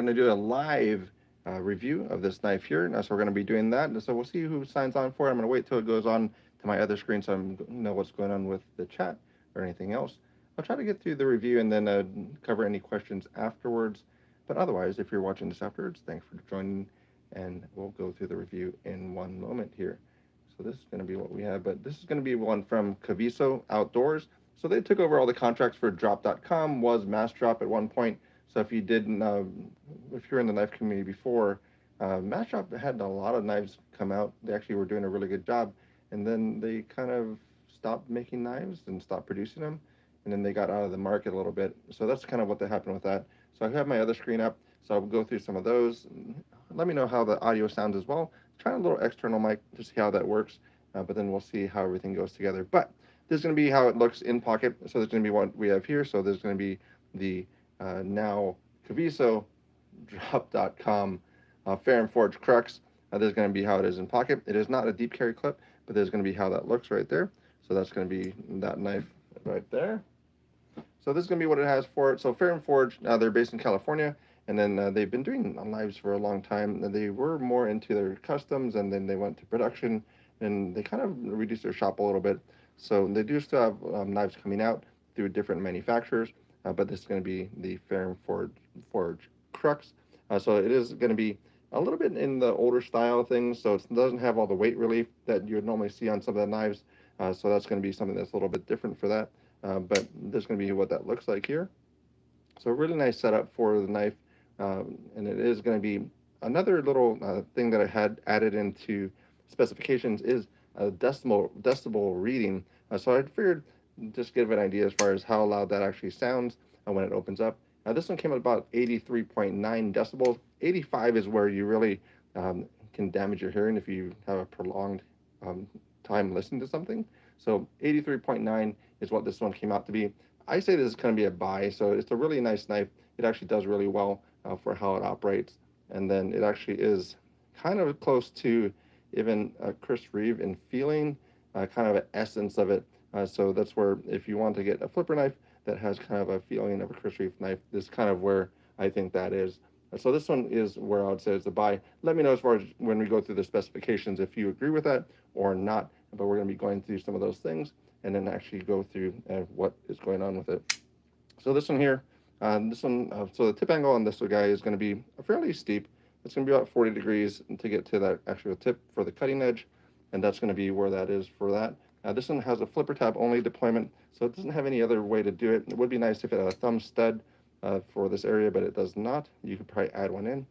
going to do a live review of this knife here. So we're going to be doing that. So we'll see who signs on for it. I'm going to wait till it goes on to my other screen so I know what's going on with the chat or anything else. I'll try to get through the review and then cover any questions afterwards. But otherwise, if you're watching this afterwards, thanks for joining, and we'll go through the review in one moment here. So this is going to be what we have, but this is going to be one from Kaviso Outdoors. So they took over all the contracts for Drop.com, was Mass Drop at one point. So if you didn't, if you're in the knife community before, Mass Drop had a lot of knives come out. They actually were doing a really good job, and then they kind of stopped making knives and stopped producing them, and then they got out of the market a little bit. So that's kind of what happened with that. So I have my other screen up, so I'll go through some of those. Let me know how the audio sounds as well. Try a little external mic to see how that works, but then we'll see how everything goes together. But this is going to be how it looks in pocket. So there's going to be what we have here. So there's going to be the now Kaviso Drop.com Ferrum Forge Crux. There's going to be how it is in pocket. It is not a deep carry clip, but there's going to be how that looks right there. So that's going to be that knife right there. So this is going to be what it has for it. So Ferrum Forge, they're based in California, and then they've been doing knives for a long time. They were more into their customs, and then they went to production, and they kind of reduced their shop a little bit. So they do still have knives coming out through different manufacturers, but this is going to be the Ferrum Forge Crux. So it is going to be a little bit in the older style things, so it doesn't have all the weight relief that you would normally see on some of the knives. So that's going to be something that's a little bit different for that. But there's going to be what that looks like here. So a really nice setup for the knife, and it is going to be another little thing that I had added into specifications is a decibel reading. So I figured just give an idea as far as how loud that actually sounds when it opens up. This one came at about 83.9 decibels. 85 is where you really can damage your hearing if you have a prolonged time listening to something. So 83.9 is what this one came out to be. I say this is going to be a buy, so it's a really nice knife. It actually does really well for how it operates, and then it actually is kind of close to even Chris Reeve in feeling, kind of an essence of it. So that's where if you want to get a flipper knife that has kind of a feeling of a Chris Reeve knife, this is kind of where I think that is. So this one is where I would say it's a buy. Let me know as far as when we go through the specifications if you agree with that or not, but we're going to be going through some of those things and then actually go through what is going on with it. So this one here, so the tip angle on this guy is going to be fairly steep. It's going to be about 40 degrees to get to that actual tip for the cutting edge, and that's going to be where that is for that. This one has a flipper tab only deployment, so it doesn't have any other way to do it. It would be nice if it had a thumb stud for this area, but it does not. You could probably add one in,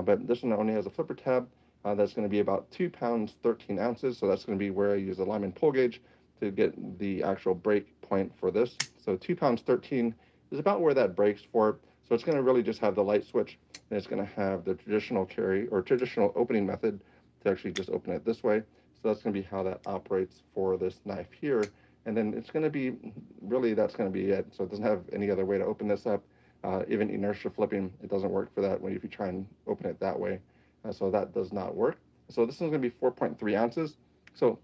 but this one only has a flipper tab. That's going to be about 2 pounds 13 ounces, so that's going to be where I use a Lyman pull gauge to get the actual break point for this. So 2 pounds 13 is about where that breaks for it. So it's going to really just have the light switch, and it's going to have the traditional carry or traditional opening method to actually just open it this way. So that's going to be how that operates for this knife here. And then it's going to be, really, that's going to be it. So it doesn't have any other way to open this up. Even inertia flipping, it doesn't work for that when if you try and open it that way. So that does not work. So this one's going to be 4.3 ounces. So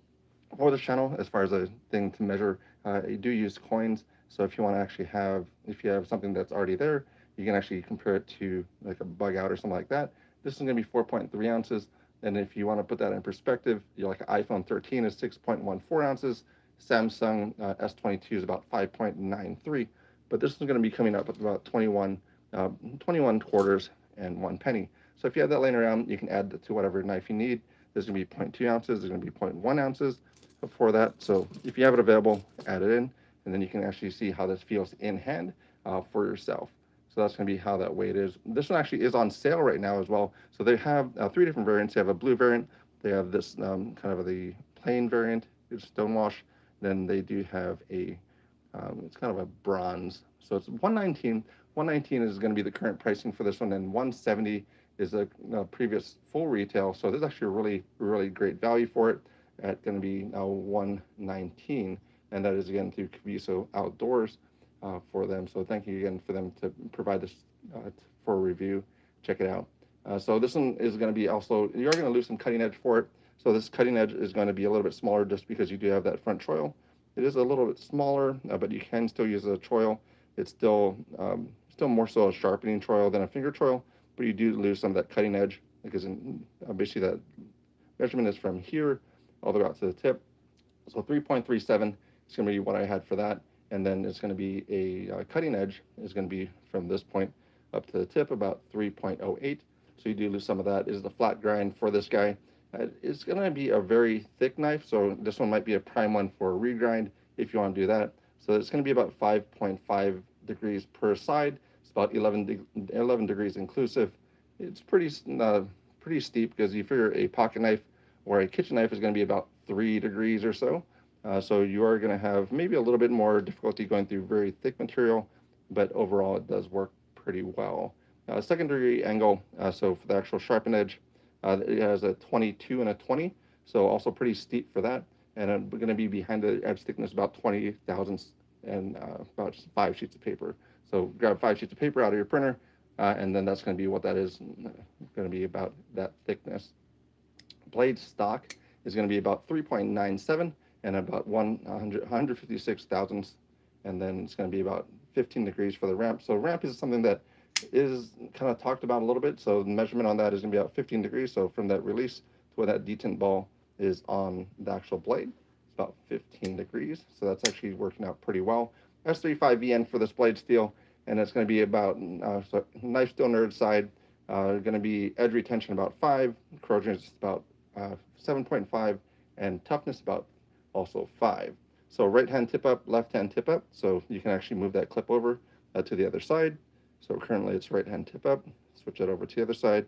for this channel, as far as a thing to measure, you do use coins. So if you want to actually have, if you have something that's already there, you can actually compare it to like a bug out or something like that. This is going to be 4.3 ounces. And if you want to put that in perspective, you're like iPhone 13 is 6.14 ounces. Samsung S22 is about 5.93. But this is going to be coming up with about 21 quarters and 1 penny. So if you have that laying around, you can add to whatever knife you need. There's going to be 0.2 ounces. There's going to be 0.1 ounces for that. So if you have it available, add it in, and then you can actually see how this feels in hand for yourself. So that's going to be how that weight is. This one actually is on sale right now as well. So they have 3 different variants. They have a blue variant. They have this kind of the plain variant, it's stonewash. Then they do have a, it's kind of a bronze. So it's 119. 119 is going to be the current pricing for this one, and 170 is a previous full retail. So there's actually a really, really great value for it at going to be now 119. And that is again through Kaviso Outdoors for them. So thank you again for them to provide this for a review. Check it out. So this one is going to be also, you're going to lose some cutting edge for it. So this cutting edge is going to be a little bit smaller just because you do have that front choil. It is a little bit smaller, but you can still use a choil. It's still more so a sharpening choil than a finger choil, but you do lose some of that cutting edge, because basically that measurement is from here all the way out to the tip. So 3.37 is going to be what I had for that, and then it's going to be a cutting edge is going to be from this point up to the tip about 3.08. So you do lose some of that. Is the flat grind for this guy. It's going to be a very thick knife, so this one might be a prime one for a regrind if you want to do that. So it's going to be about 5.5 degrees per side. It's about 11 degrees inclusive. It's pretty steep, because you figure a pocket knife or a kitchen knife is going to be about 3 degrees or so. So you are going to have maybe a little bit more difficulty going through very thick material, but overall it does work pretty well. Second degree angle, so for the actual sharpen edge, it has a 22 and a 20, so also pretty steep for that. And I'm going to be behind the edge thickness about 20 thousandths and about 5 sheets of paper. So grab 5 sheets of paper out of your printer, and then that's going to be what that is, going to be about that thickness. Blade stock is going to be about 3.97 and about 156 thousandths, and then it's going to be about 15 degrees for the ramp. So ramp is something that is kind of talked about a little bit. So the measurement on that is going to be about 15 degrees. So from that release to where that detent ball is on the actual blade, it's about 15 degrees. So that's actually working out pretty well. S35VN for this blade steel, and it's going to be about so knife steel nerd side, going to be edge retention about 5, corrosion is about 7.5, and toughness about also 5. So right hand tip up, left hand tip up, so you can actually move that clip over to the other side. So currently it's right hand tip up, switch it over to the other side,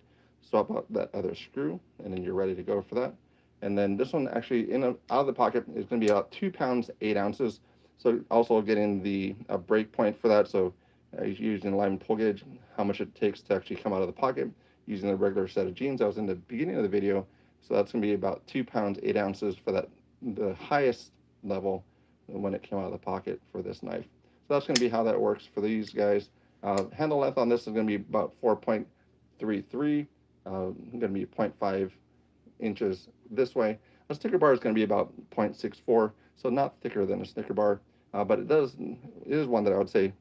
swap out that other screw, and then you're ready to go for that. And then this one actually out of the pocket is going to be about 2 pounds 8 ounces. So also getting the break point for that. So using alignment pull gauge, how much it takes to actually come out of the pocket using the regular set of jeans I was in the beginning of the video. So that's going to be about 2 pounds 8 ounces for that, the highest level when it came out of the pocket for this knife. So that's going to be how that works for these guys. Handle length on this is going to be about 4.33, going to be 0.5 inches this way. A sticker bar is going to be about 0.64, so not thicker than a sticker bar, but it is one that I would say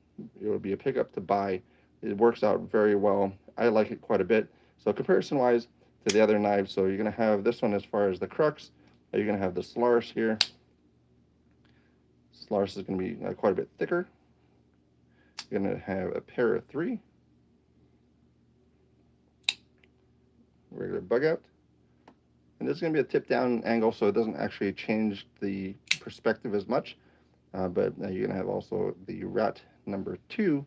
it would be a pickup to buy. It works out very well. I like it quite a bit. So comparison wise to the other knives, so you're going to have this one as far as the Crux, you're going to have the Solaris here. Solaris is going to be quite a bit thicker. You're going to have a pair of 3, regular bug out, and this is going to be a tip down angle, so it doesn't actually change the perspective as much, but you're going to have also the rat number 2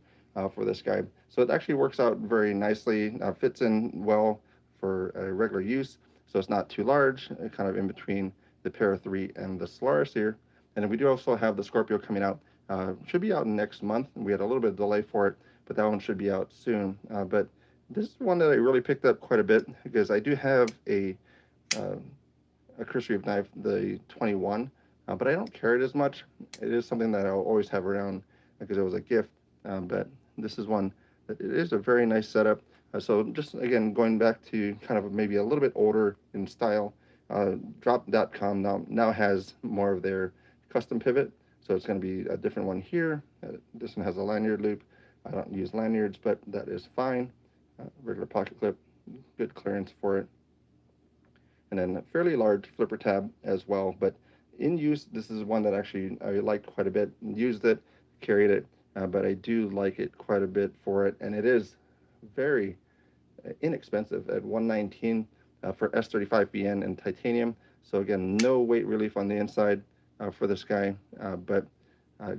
for this guy. So it actually works out very nicely, fits in well for regular use, so it's not too large, kind of in between the pair of 3 and the Solaris here. And then we do also have the Scorpio coming out. Should be out next month. We had a little bit of delay for it, but that one should be out soon. But this is one that I really picked up quite a bit, because I do have a Chris Reeve knife, the 21, but I don't carry it as much. It is something that I'll always have around because it was a gift. But this is one that it is a very nice setup. So just again, going back to kind of maybe a little bit older in style, Drop.com now has more of their custom pivot. So it's going to be a different one here. This one has a lanyard loop. I don't use lanyards, but that is fine. Regular pocket clip, good clearance for it. And then a fairly large flipper tab as well. But in use, this is one that actually I liked quite a bit. Used it, carried it, but I do like it quite a bit for it. And it is very inexpensive at $119 for S35VN and titanium. So again, no weight relief on the inside for this guy, but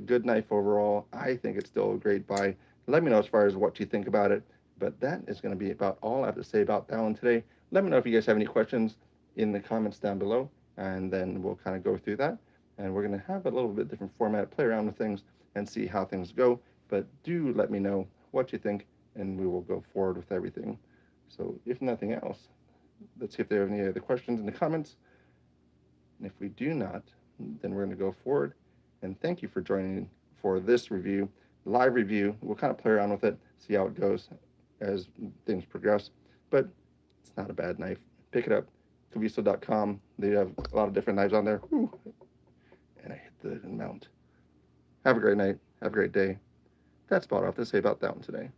good knife overall. I think it's still a great buy. Let me know as far as what you think about it. But that is going to be about all I have to say about that one today. Let me know if you guys have any questions in the comments down below, and then we'll kind of go through that. And we're going to have a little bit different format, play around with things, and see how things go. But do let me know what you think, and we will go forward with everything. So if nothing else, let's see if there are any other questions in the comments. And if we do not, then we're going to go forward. And thank you for joining for this review, live review. We'll kind of play around with it, see how it goes as things progress. But it's not a bad knife. Pick it up. Kaviso.com. They have a lot of different knives on there. Whew. And I hit the mount. Have a great night. Have a great day. That's about all I have to say about that one today.